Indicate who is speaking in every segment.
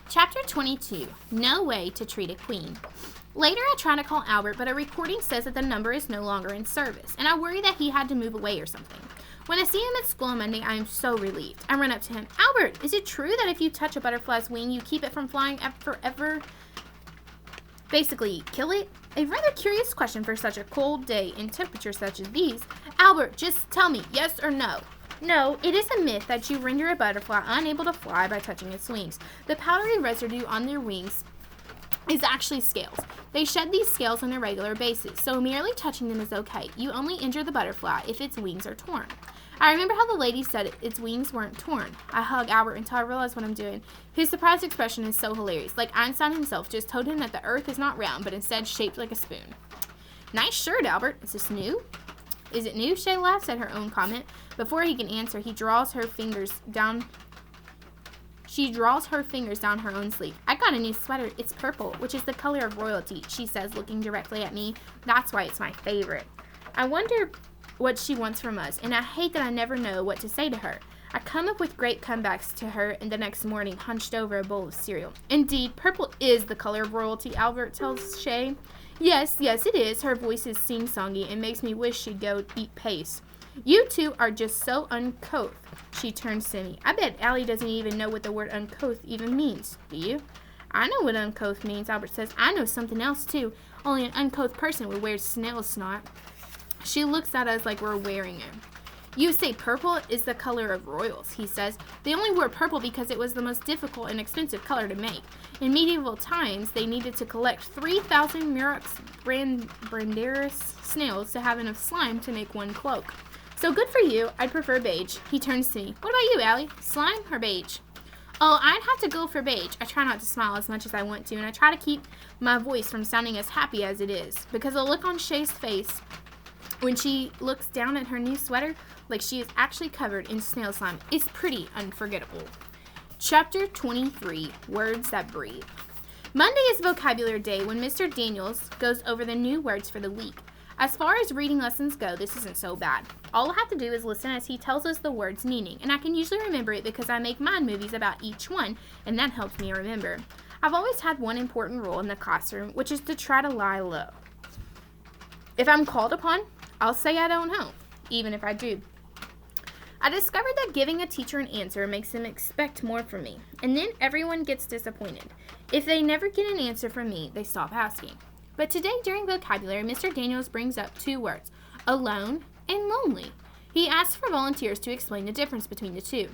Speaker 1: Chapter 22, No Way to Treat a Queen. Later, I try to call Albert, but a recording says that the number is no longer in service, and I worry that he had to move away or something. When I see him at school on Monday, I am so relieved. I run up to him. Albert, is it true that if you touch a butterfly's wing, you keep it from flying forever? Basically, kill it? A rather curious question for such a cold day in temperatures such as these. Albert, just tell me, yes or no? No, it is a myth that you render a butterfly unable to fly by touching its wings. The powdery residue on their wings is actually scales. They shed these scales on a regular basis, so merely touching them is okay. You only injure the butterfly if its wings are torn. I remember how the lady said its wings weren't torn. I hug Albert until I realize what I'm doing. His surprised expression is so hilarious, like Einstein himself just told him that the earth is not round, but instead shaped like a spoon. Nice shirt, Albert. Is this new? Is it new? Shay laughs at her own comment. Before he can answer, she draws her fingers down her own sleeve. I got a new sweater. It's purple, which is the color of royalty, she says, looking directly at me. That's why it's my favorite. I wonder what she wants from us, and I hate that I never know what to say to her. I come up with great comebacks to her and the next morning, hunched over a bowl of cereal. Indeed, purple is the color of royalty, Albert tells Shay. Yes, it is. Her voice is sing-songy and makes me wish she'd go eat paste. You two are just so uncouth. She turns to me. I bet Allie doesn't even know what the word uncouth even means. Do you? I know what uncouth means, Albert says. I know something else, too. Only an uncouth person would wear snail snot. She looks at us like we're wearing it. You say purple is the color of royals, he says. They only wore purple because it was the most difficult and expensive color to make. In medieval times, they needed to collect 3,000 Murex brandaris snails to have enough slime to make one cloak. So good for you. I'd prefer beige. He turns to me. What about you, Allie? Slime or beige? Oh, I'd have to go for beige. I try not to smile as much as I want to, and I try to keep my voice from sounding as happy as it is, because the look on Shay's face when she looks down at her new sweater, like she is actually covered in snail slime, is pretty unforgettable. Chapter 23, Words That Breathe. Monday is vocabulary day when Mr. Daniels goes over the new words for the week. As far as reading lessons go, this isn't so bad. All I have to do is listen as he tells us the word's meaning, and I can usually remember it because I make mind movies about each one, and that helps me remember. I've always had one important rule in the classroom, which is to try to lie low. If I'm called upon, I'll say I don't know, even if I do. I discovered that giving a teacher an answer makes them expect more from me, and then everyone gets disappointed. If they never get an answer from me, they stop asking. But today during vocabulary, Mr. Daniels brings up two words, alone and lonely. He asks for volunteers to explain the difference between the two.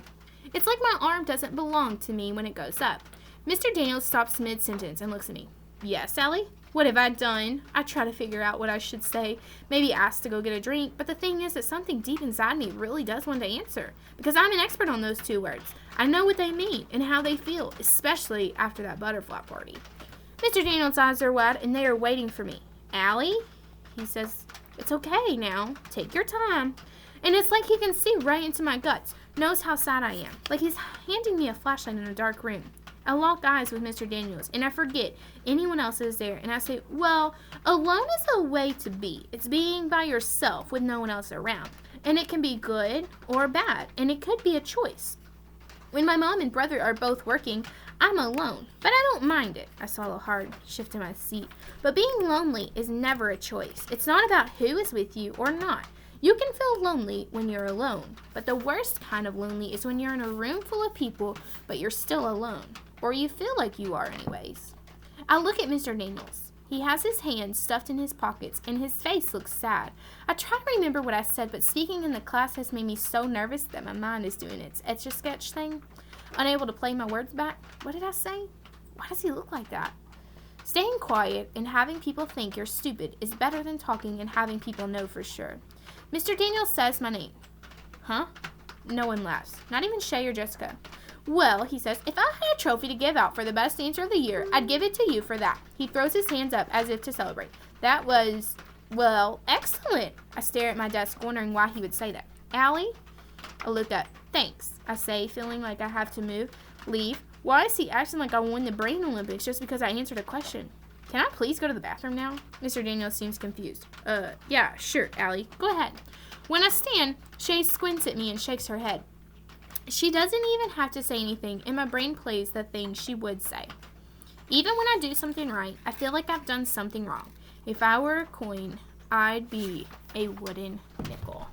Speaker 1: It's like my arm doesn't belong to me when it goes up. Mr. Daniels stops mid-sentence and looks at me. Yes, Allie? What have I done? I try to figure out what I should say, maybe ask to go get a drink, but the thing is that something deep inside me really does want to answer, because I'm an expert on those two words. I know what they mean and how they feel, especially after that butterfly party. Mr. Daniels' eyes are wide, and they are waiting for me. Allie? He says, it's okay now. Take your time. And it's like he can see right into my guts, knows how sad I am, like he's handing me a flashlight in a dark room. I lock eyes with Mr. Daniels, and I forget anyone else is there, and I say, well, alone is a way to be. It's being by yourself with no one else around. And it can be good or bad, and it could be a choice. When my mom and brother are both working, I'm alone, but I don't mind it. I swallow hard, shift in my seat. But being lonely is never a choice. It's not about who is with you or not. You can feel lonely when you're alone, but the worst kind of lonely is when you're in a room full of people, but you're still alone. Or you feel like you are anyways. I look at Mr. Daniels. He has his hands stuffed in his pockets, and his face looks sad. I try to remember what I said, but speaking in the class has made me so nervous that my mind is doing its Etch-a-Sketch thing. Unable to play my words back. What did I say? Why does he look like that? Staying quiet and having people think you're stupid is better than talking and having people know for sure. Mr. Daniels says my name. Huh? No one laughs. Not even Shay or Jessica. Well, he says, if I had a trophy to give out for the best answer of the year, I'd give it to you for that. He throws his hands up as if to celebrate. That was, well, excellent. I stare at my desk, wondering why he would say that. Allie? I look up. Thanks, I say, feeling like I have to leave. Why is he acting like I won the Brain Olympics just because I answered a question? Can I please go to the bathroom now? Mr. Daniels seems confused. Yeah, sure, Allie. Go ahead. When I stand, Shay squints at me and shakes her head. She doesn't even have to say anything, and my brain plays the things she would say. Even when I do something right, I feel like I've done something wrong. If I were a coin, I'd be a wooden nickel.